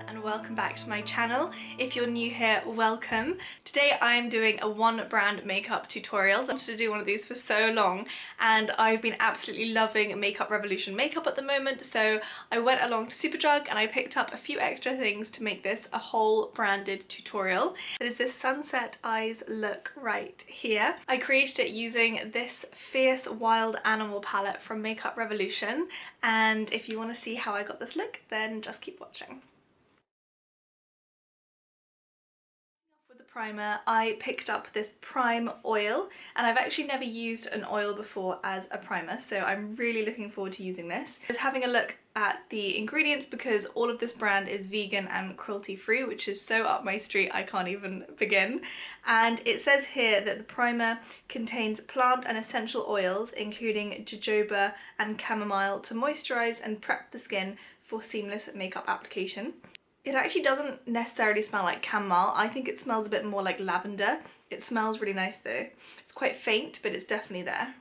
everyone and welcome back to my channel. If you're new here, welcome. Today I'm doing a one brand makeup tutorial. I wanted to do one of these for so long and I've been absolutely loving Makeup Revolution makeup at the moment, so I went along to Superdrug and I picked up a few extra things to make this a whole branded tutorial. It is this sunset eyes look right here. I created it using this Fierce Wild Animal palette from Makeup Revolution, and if you want to see how I got this look, then just keep watching. With the primer, I picked up this Prime oil, and I've actually never used an oil before as a primer, so I'm really looking forward to using this. I was having a look at the ingredients because all of this brand is vegan and cruelty-free, which is so up my street I can't even begin. And it says here that the primer contains plant and essential oils including jojoba and chamomile to moisturize and prep the skin for seamless makeup application. It actually doesn't necessarily smell like chamomile. I think it smells a bit more like lavender. It smells really nice though. It's quite faint, but it's definitely there.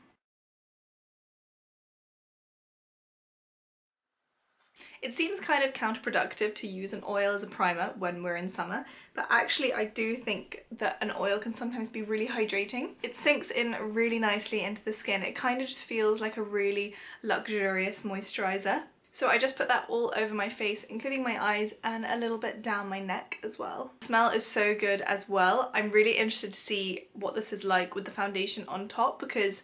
It seems kind of counterproductive to use an oil as a primer when we're in summer, but actually I do think that an oil can sometimes be really hydrating. It sinks in really nicely into the skin. It kind of just feels like a really luxurious moisturizer. So I just put that all over my face, including my eyes and a little bit down my neck as well. The smell is so good as well. I'm really interested to see what this is like with the foundation on top because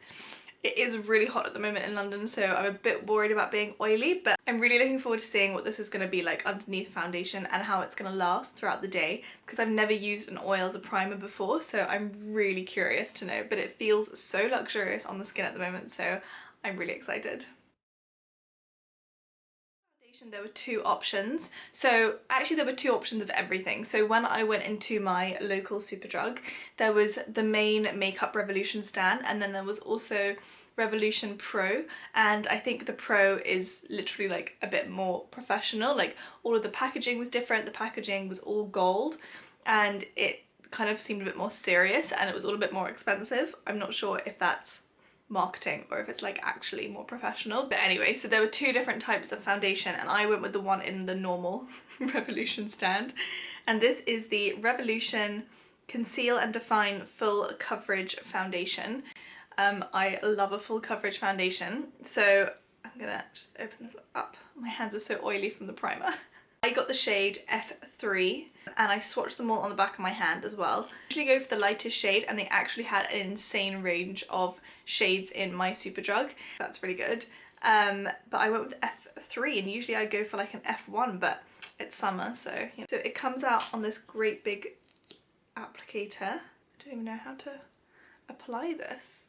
it is really hot at the moment in London, so I'm a bit worried about being oily, but I'm really looking forward to seeing what this is going to be like underneath foundation and how it's going to last throughout the day, because I've never used an oil as a primer before, so I'm really curious to know. But it feels so luxurious on the skin at the moment, so I'm really excited. There were two options. So actually there were two options of everything. So when I went into my local Superdrug, there was the main Makeup Revolution stand, and then there was also Revolution Pro, and I think the Pro is literally like a bit more professional. Like all of the packaging was different. The packaging was all gold and it kind of seemed a bit more serious, and it was all a bit more expensive. I'm not sure if that's marketing or if it's like actually more professional, but anyway, so there were two different types of foundation and I went with the one in the normal Revolution stand, and this is the Revolution Conceal and Define Full Coverage Foundation. I love a full coverage foundation, so I'm gonna just open this up. My hands are so oily from the primer. I got the shade F3 and I swatched them all on the back of my hand as well. I usually go for the lightest shade, and they actually had an insane range of shades in my Superdrug. That's really good. But I went with F3, and usually I go for like an F1, but it's summer, so you know. So it comes out on this great big applicator. I don't even know how to apply this.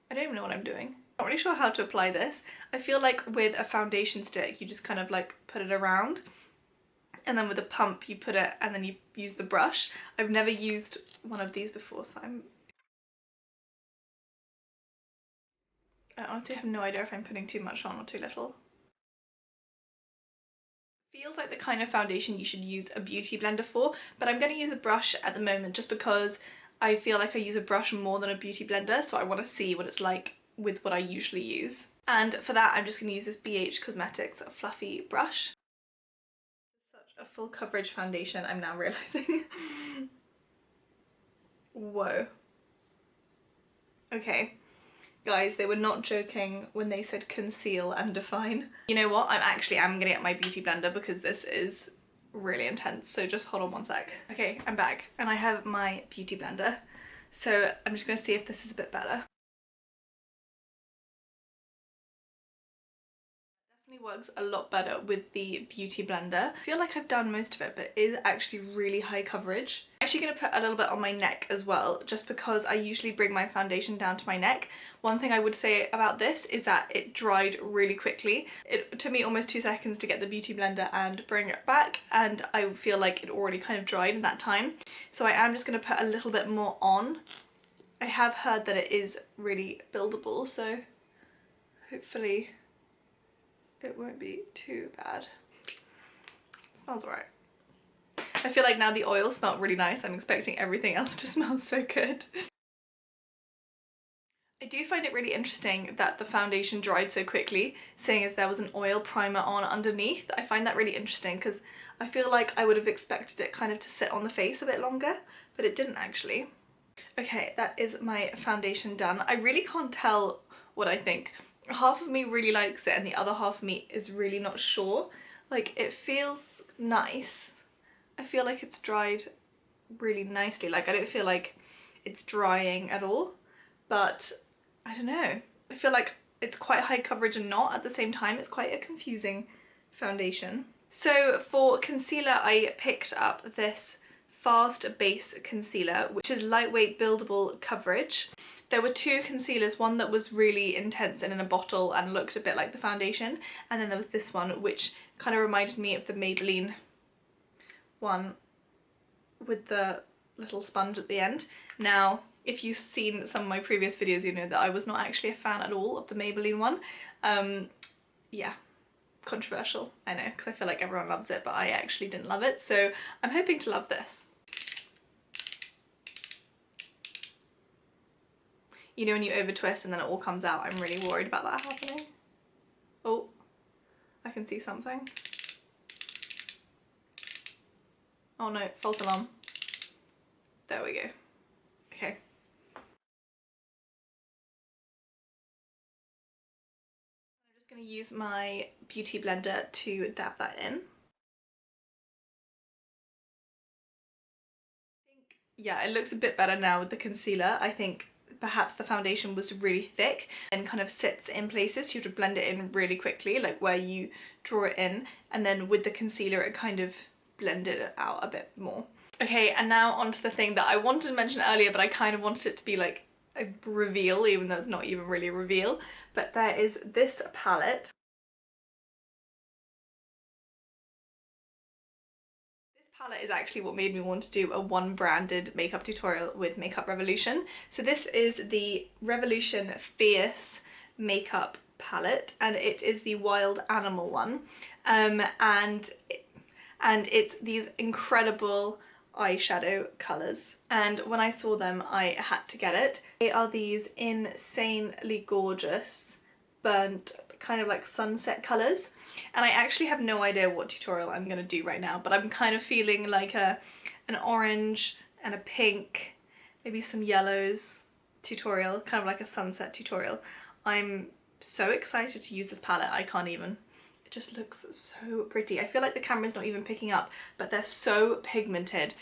I don't even know what I'm doing. I'm not really sure how to apply this. I feel like with a foundation stick, you just kind of like put it around, and then with a pump you put it and then you use the brush. I've never used one of these before, so I honestly have no idea if I'm putting too much on or too little. Feels like the kind of foundation you should use a beauty blender for, but I'm going to use a brush at the moment just because I feel like I use a brush more than a beauty blender, so I want to see what it's like with what I usually use. And for that I'm just going to use this BH Cosmetics fluffy brush. A full coverage foundation, I'm now realizing. Whoa. Okay, guys, they were not joking when they said conceal and define. You know what, I'm gonna get my beauty blender because this is really intense, so just hold on one sec. Okay, I'm back and I have my beauty blender, so I'm just gonna see if this is a bit better. Works a lot better with the beauty blender. I feel like I've done most of it, but it is actually really high coverage. I'm actually going to put a little bit on my neck as well, just because I usually bring my foundation down to my neck. One thing I would say about this is that it dried really quickly. It took me almost 2 seconds to get the beauty blender and bring it back, and I feel like it already kind of dried in that time. So I am just going to put a little bit more on. I have heard that it is really buildable, so hopefully it won't be too bad. It smells alright. I feel like now the oil smelled really nice. I'm expecting everything else to smell so good. I do find it really interesting that the foundation dried so quickly, seeing as there was an oil primer on underneath. I find that really interesting because I feel like I would have expected it kind of to sit on the face a bit longer, but it didn't actually. Okay, that is my foundation done. I really can't tell what I think. Half of me really likes it and the other half of me is really not sure. Like, it feels nice. I feel like it's dried really nicely. Like, I don't feel like it's drying at all, but I don't know. I feel like it's quite high coverage and not at the same time. It's quite a confusing foundation. So for concealer, I picked up this Fast Base Concealer, which is lightweight buildable coverage. There were two concealers, one that was really intense and in a bottle and looked a bit like the foundation, and then there was this one which kind of reminded me of the Maybelline one with the little sponge at the end. Now, if you've seen some of my previous videos, you know that I was not actually a fan at all of the Maybelline one. Yeah, controversial, I know, because I feel like everyone loves it, but I actually didn't love it, so I'm hoping to love this. You know when you over twist and then it all comes out? I'm really worried about that happening. Oh, I can see something. Oh no, false alarm. There we go. Okay. I'm just going to use my beauty blender to dab that in. Yeah, it looks a bit better now with the concealer. I think perhaps the foundation was really thick and kind of sits in places, so you have to blend it in really quickly, like where you draw it in, and then with the concealer it kind of blended it out a bit more. Okay, and now onto the thing that I wanted to mention earlier, but I kind of wanted it to be like a reveal, even though it's not even really a reveal, but there is this palette. Palette is actually what made me want to do a one branded makeup tutorial with Makeup Revolution. So this is the Revolution Fierce makeup palette, and it is the Wild Animal one, and it's these incredible eyeshadow colours, and when I saw them I had to get it. They are these insanely gorgeous burnt kind of like sunset colours, and I actually have no idea what tutorial I'm gonna do right now, but I'm kind of feeling like an orange and a pink, maybe some yellows tutorial, kind of like a sunset tutorial. I'm so excited to use this palette, I can't even. It just looks so pretty. I feel like the camera's not even picking up, but they're so pigmented.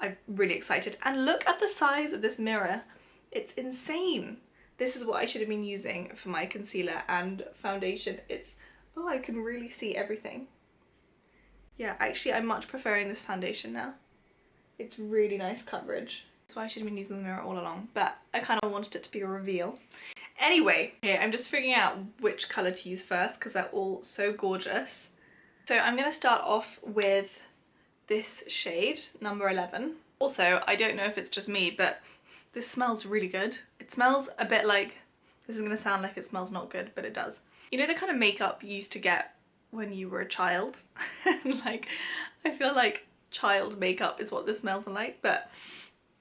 I'm really excited. And look at the size of this mirror. It's insane. This is what I should have been using for my concealer and foundation. It's, oh, I can really see everything. Yeah, actually I'm much preferring this foundation now. It's really nice coverage. That's why I should have been using the mirror all along, but I kind of wanted it to be a reveal. Anyway, okay, I'm just figuring out which colour to use first because they're all so gorgeous. So I'm going to start off with this shade, number 11. Also, I don't know if it's just me, but this smells really good. It smells a bit like, this is going to sound like it smells not good, but it does. You know the kind of makeup you used to get when you were a child? Like, I feel like child makeup is what this smells like, but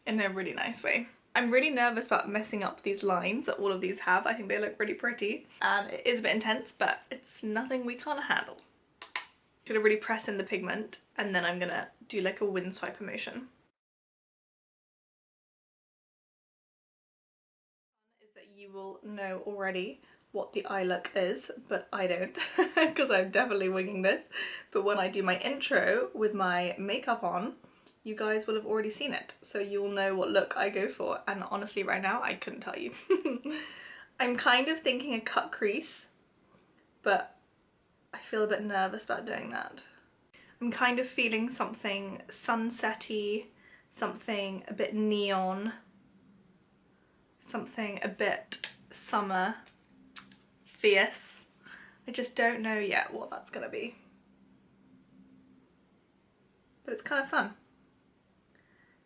in a really nice way. I'm really nervous about messing up these lines that all of these have. I think they look really pretty, and it is a bit intense, but it's nothing we can't handle. I'm gonna really press in the pigment, and then I'm gonna do like a windswiper motion. Is that you will know already what the eye look is, but I don't, because I'm definitely winging this. But when I do my intro with my makeup on, you guys will have already seen it, so you'll know what look I go for, and honestly right now I couldn't tell you. I'm kind of thinking a cut crease, but I feel a bit nervous about doing that. I'm kind of feeling something sunsetty, something a bit neon, something a bit summer, fierce. I just don't know yet what that's gonna be, but it's kind of fun.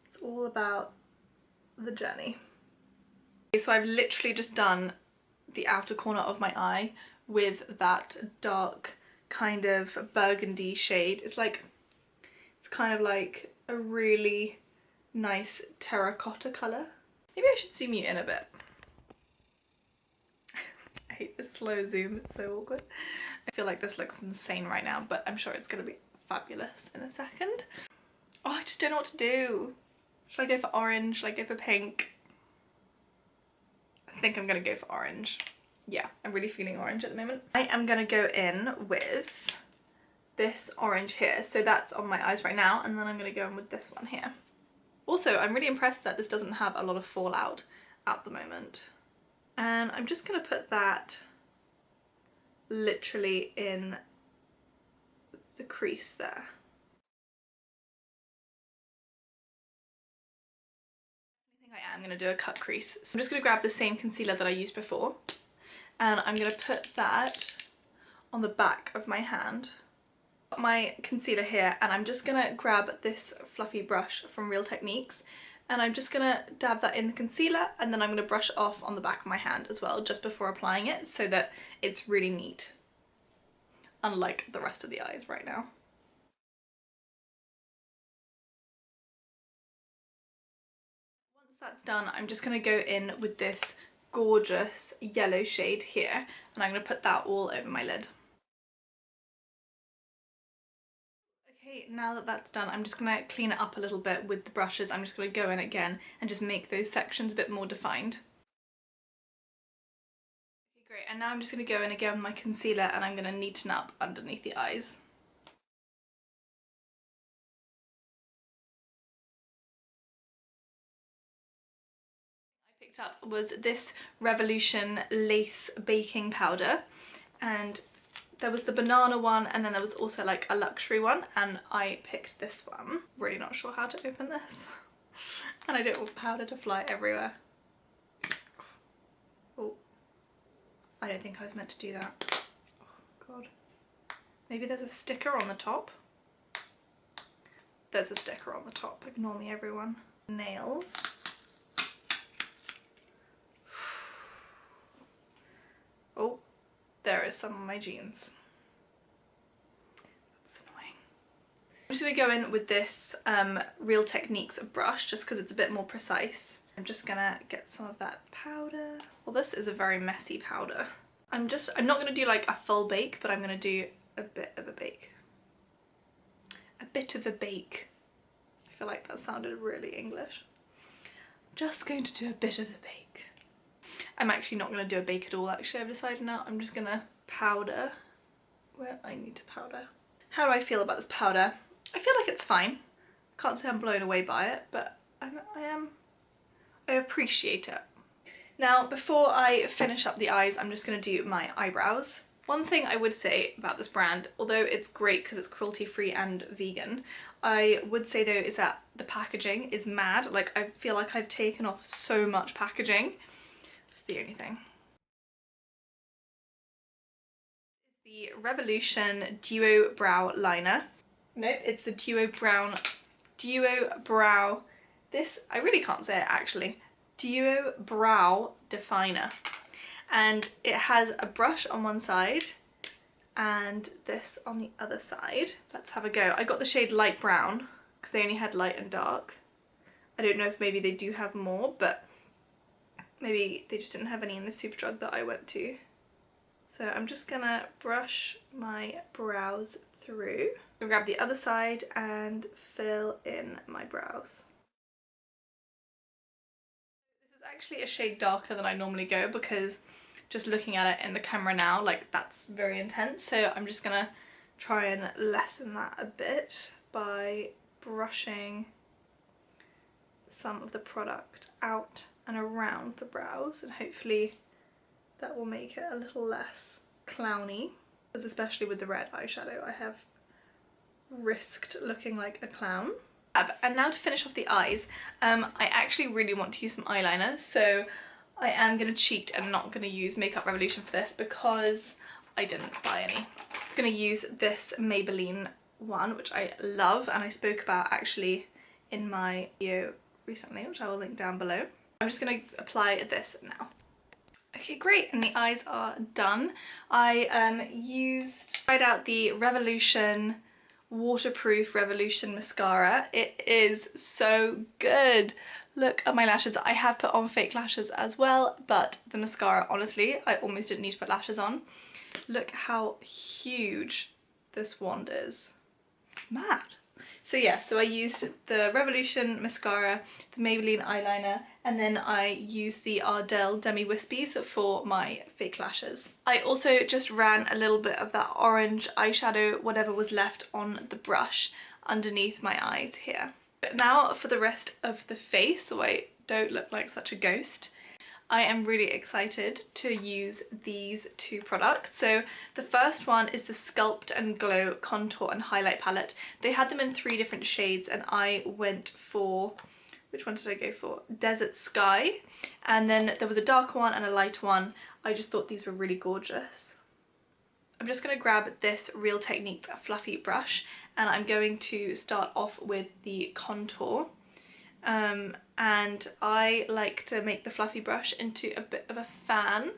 It's all about the journey. So I've literally just done the outer corner of my eye with that dark kind of burgundy shade. It's like, it's kind of like a really nice terracotta colour. Maybe I should zoom you in a bit. I hate this slow zoom, it's so awkward. I feel like this looks insane right now, but I'm sure it's gonna be fabulous in a second. Oh, I just don't know what to do. Should I go for orange? Should I go for pink? I think I'm gonna go for orange. Yeah, I'm really feeling orange at the moment. I am gonna go in with this orange here. So that's on my eyes right now, and then I'm gonna go in with this one here. Also, I'm really impressed that this doesn't have a lot of fallout at the moment. And I'm just gonna put that literally in the crease there. I think I am gonna do a cut crease. So I'm just gonna grab the same concealer that I used before, and I'm gonna put that on the back of my hand. Got my concealer here, and I'm just gonna grab this fluffy brush from Real Techniques, and I'm just gonna dab that in the concealer, and then I'm gonna brush off on the back of my hand as well, just before applying it, so that it's really neat, unlike the rest of the eyes right now. Once that's done, I'm just gonna go in with this gorgeous yellow shade here, and I'm gonna put that all over my lid. Okay, now that that's done, I'm just gonna clean it up a little bit with the brushes. I'm just gonna go in again and just make those sections a bit more defined. Okay, great, and now I'm just gonna go in again with my concealer, and I'm gonna neaten up underneath the eyes. I picked up was this Revolution Lace Baking Powder, and there was the banana one, and then there was also like a luxury one, and I picked this one. Really not sure how to open this. And I don't want powder to fly everywhere. Oh, I don't think I was meant to do that. Oh god. Maybe there's a sticker on the top. There's a sticker on the top. Ignore me, everyone. Nails. Oh, there is some on my jeans. That's annoying. I'm just gonna go in with this Real Techniques brush, just because it's a bit more precise. I'm just gonna get some of that powder. Well, this is a very messy powder. I'm not gonna do like a full bake, but I'm gonna do a bit of a bake. A bit of a bake. I feel like that sounded really English. Just going to do a bit of a bake. I'm actually not going to do a bake at all, actually. I've decided now I'm just going to powder where I need to powder. How do I feel about this powder? I feel like it's fine. Can't say I'm blown away by it, but I appreciate it. Now, before I finish up the eyes, I'm just going to do my eyebrows. One thing I would say about this brand, although it's great because it's cruelty-free and vegan, I would say though is that the packaging is mad. Like, I feel like I've taken off so much packaging. That's the only thing. The Revolution Duo Brow Liner. Nope, it's the Duo Brow, this, I really can't say it actually. Duo Brow Definer. And it has a brush on one side and this on the other side. Let's have a go. I got the shade light brown because they only had light and dark. I don't know if maybe they do have more, but maybe they just didn't have any in the Superdrug that I went to. So I'm just gonna brush my brows through. I'll grab the other side and fill in my brows. This is actually a shade darker than I normally go because just looking at it in the camera now, like, that's very intense. So I'm just gonna try and lessen that a bit by brushing some of the product out and around the brows, and hopefully that will make it a little less clowny, because especially with the red eyeshadow I have risked looking like a clown. And now to finish off the eyes, I actually really want to use some eyeliner, so I am going to cheat and not going to use Makeup Revolution for this because I didn't buy any. I'm going to use this Maybelline one, which I love and I spoke about actually in my video recently, which I will link down below. I'm just going to apply this now. Okay, great, and the eyes are done. I tried out the Revolution Waterproof Revolution Mascara. It is so good. Look at my lashes. I have put on fake lashes as well, but the mascara, honestly, I almost didn't need to put lashes on. Look how huge this wand is. It's mad. So yeah, so I used the Revolution mascara, the Maybelline eyeliner, and then I used the Ardelle Demi Wispies for my fake lashes. I also just ran a little bit of that orange eyeshadow, whatever was left on the brush, underneath my eyes here. But now for the rest of the face, so I don't look like such a ghost, I am really excited to use these two products. So the first one is the Sculpt and Glow Contour and Highlight Palette. They had them in 3 different shades and I went for, which one did I go for? Desert Sky. And then there was a darker one and a lighter one. I just thought these were really gorgeous. I'm just going to grab this Real Techniques fluffy brush and I'm going to start off with the contour. And I like to make the fluffy brush into a bit of a fan,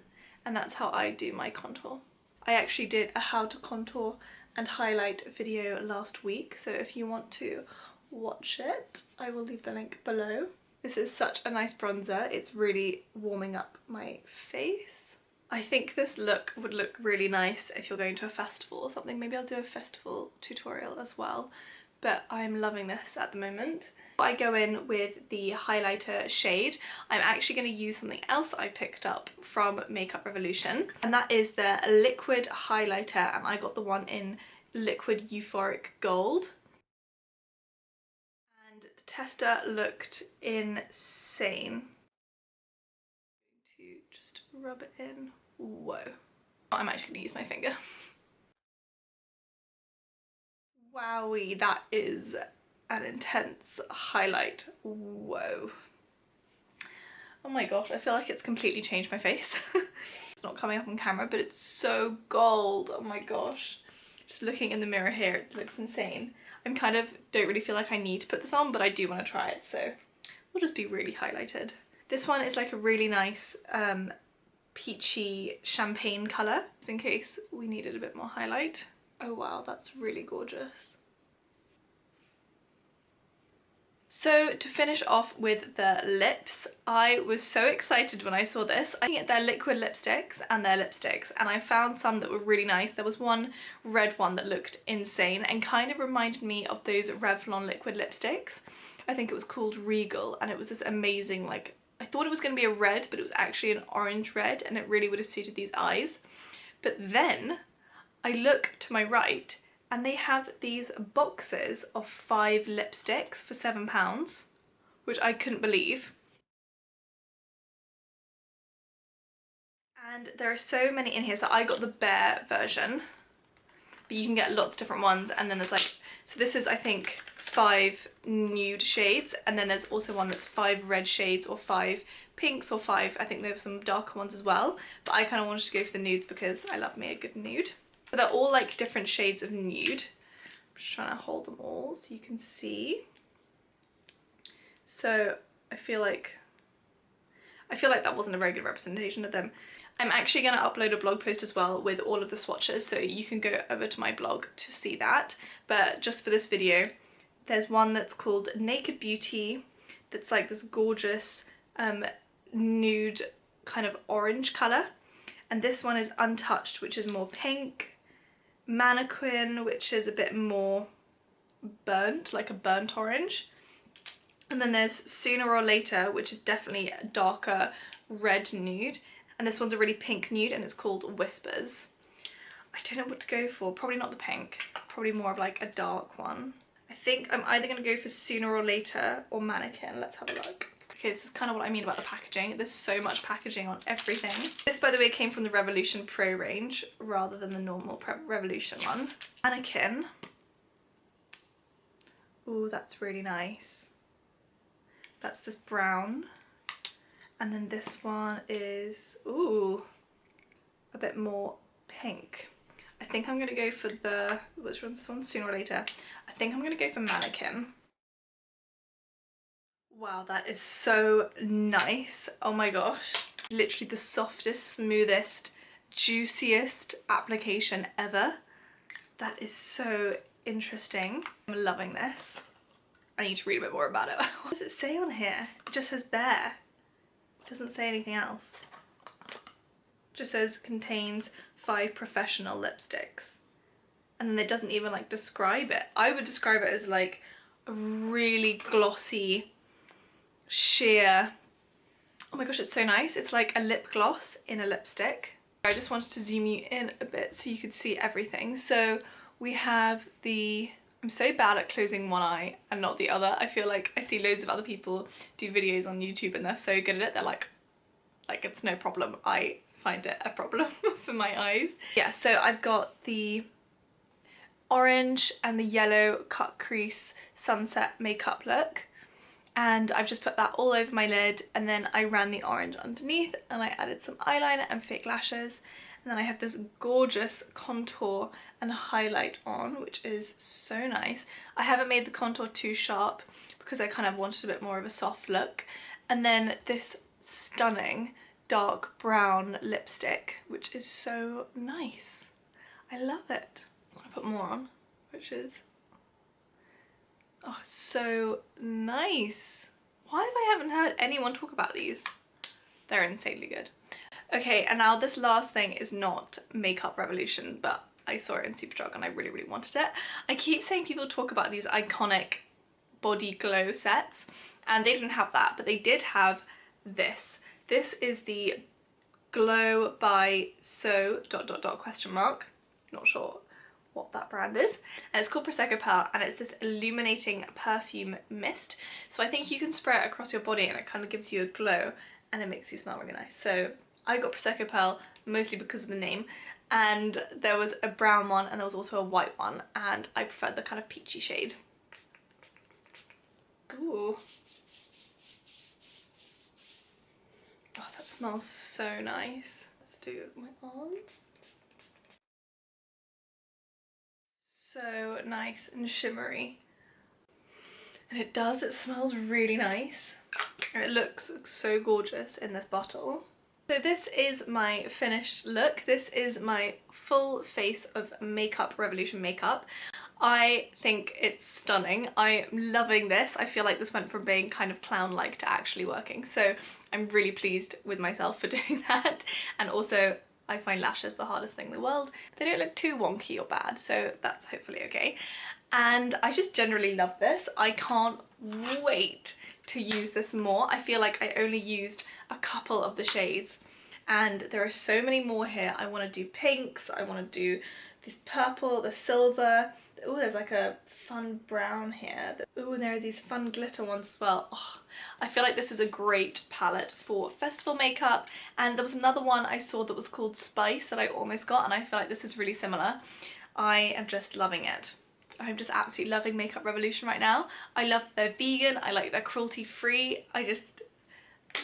and that's how I do my contour. I actually did a how to contour and highlight video last week, so if you want to watch it, I will leave the link below. This is such a nice bronzer. It's really warming up my face. I think this look would look really nice if you're going to a festival or something. Maybe I'll do a festival tutorial as well, but I'm loving this at the moment. I go in with the highlighter shade. I'm actually going to use something else I picked up from Makeup Revolution, and that is their liquid highlighter, and I got the one in liquid euphoric gold. And the tester looked insane. To just rub it in. Whoa. I'm actually going to use my finger. Wowie, that is an intense highlight. Whoa. Oh my gosh, I feel like it's completely changed my face. It's not coming up on camera, but it's so gold. Oh my gosh. Just looking in the mirror here, it looks insane. I'm kind of don't really feel like I need to put this on, but I do want to try it, so we'll just be really highlighted. This one is like a really nice peachy champagne colour, just in case we needed a bit more highlight. Oh wow, that's really gorgeous. So to finish off with the lips, I was so excited when I saw this. I get their liquid lipsticks and their lipsticks, and I found some that were really nice. There was one red one that looked insane and kind of reminded me of those Revlon liquid lipsticks. I think it was called Regal, and it was this amazing, like, I thought it was going to be a red, but it was actually an orange red, and it really would have suited these eyes. But then I look to my right and they have these boxes of 5 lipsticks for £7, which I couldn't believe. And there are so many in here. So I got the bare version, but you can get lots of different ones. And then there's like, so this is I think 5 nude shades, and then there's also one that's 5 red shades or 5 pinks or 5, I think there were some darker ones as well, but I kind of wanted to go for the nudes because I love me a good nude. So they're all like different shades of nude. I'm just trying to hold them all so you can see. So I feel like that wasn't a very good representation of them. I'm actually going to upload a blog post as well with all of the swatches, so you can go over to my blog to see that. But just for this video, there's one that's called Naked Beauty, that's like this gorgeous nude kind of orange colour. And this one is Untouched, which is more pink. Mannequin, which is a bit more burnt, like a burnt orange. And then there's Sooner or Later, which is definitely a darker red nude. And this one's a really pink nude, and it's called Whispers. I don't know what to go for. Probably not the pink. Probably more of like a dark one. I think I'm either going to go for Sooner or Later or Mannequin. Let's have a look. Okay, this is kind of what I mean about the packaging. There's so much packaging on everything. This, by the way, came from the Revolution Pro range rather than the normal Revolution one. Mannequin. Ooh, that's really nice. That's this brown. And then this one is, ooh, a bit more pink. I think I'm going to go for the, which one's this one? Sooner or Later. I think I'm going to go for Mannequin. Wow, that is so nice. Oh my gosh. Literally the softest, smoothest, juiciest application ever. That is so interesting. I'm loving this. I need to read a bit more about it. What does it say on here? It just says Bare. It doesn't say anything else. It just says contains 5 professional lipsticks. And then it doesn't even like describe it. I would describe it as like a really glossy, sheer, oh my gosh, it's so nice. It's like a lip gloss in a lipstick. I just wanted to zoom you in a bit so you could see everything. So we have the, I'm so bad at closing one eye and not the other. I feel like I see loads of other people do videos on YouTube and they're so good at it. They're like it's no problem. I find it a problem for my eyes. Yeah, so I've got the orange and the yellow cut crease sunset makeup look. And I've just put that all over my lid, and then I ran the orange underneath and I added some eyeliner and fake lashes. And then I have this gorgeous contour and highlight on, which is so nice. I haven't made the contour too sharp because I kind of wanted a bit more of a soft look. And then this stunning dark brown lipstick, which is so nice. I love it. I want to put more on, which is, oh, it's so nice. Why have I haven't heard anyone talk about these? They're insanely good. Okay, and now this last thing is not Makeup Revolution, but I saw it in Superdrug and I really, really wanted it. I keep saying people talk about these iconic body glow sets, and they didn't have that, but they did have this. This is the Glow by So ... Not sure what that brand is, and it's called Prosecco Pearl, and it's this illuminating perfume mist. So I think you can spray it across your body and it kind of gives you a glow and it makes you smell really nice. So I got Prosecco Pearl mostly because of the name, and there was a brown one and there was also a white one, and I preferred the kind of peachy shade. Ooh. Oh, that smells so nice. Let's do my arm. So nice and shimmery. And it smells really nice. And it looks so gorgeous in this bottle. So this is my finished look. This is my full face of Makeup Revolution makeup. I think it's stunning. I'm loving this. I feel like this went from being kind of clown-like to actually working. So I'm really pleased with myself for doing that. And also, I find lashes the hardest thing in the world. They don't look too wonky or bad, so that's hopefully okay. And I just generally love this. I can't wait to use this more. I feel like I only used a couple of the shades, and there are so many more here. I want to do pinks, I want to do this purple, the silver. Oh, there's like a fun brown here. Oh, and there are these fun glitter ones as well. Oh, I feel like this is a great palette for festival makeup. And there was another one I saw that was called Spice that I almost got, and I feel like this is really similar. I am just loving it. I'm just absolutely loving Makeup Revolution right now. I love their vegan, I like their cruelty-free.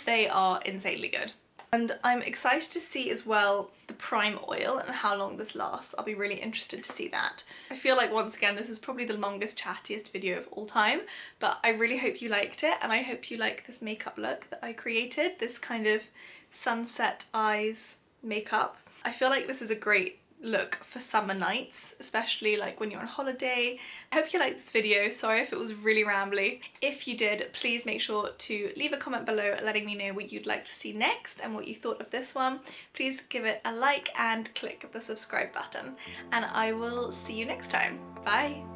They are insanely good. And I'm excited to see as well the prime oil and how long this lasts. I'll be really interested to see that. I feel like once again this is probably the longest, chattiest video of all time, but I really hope you liked it, and I hope you like this makeup look that I created, this kind of sunset eyes makeup. I feel like this is a great look for summer nights, especially like when you're on holiday. I hope you liked this video. Sorry if it was really rambly. If you did, please make sure to leave a comment below letting me know what you'd like to see next and what you thought of this one. Please give it a like and click the subscribe button, and I will see you next time. Bye!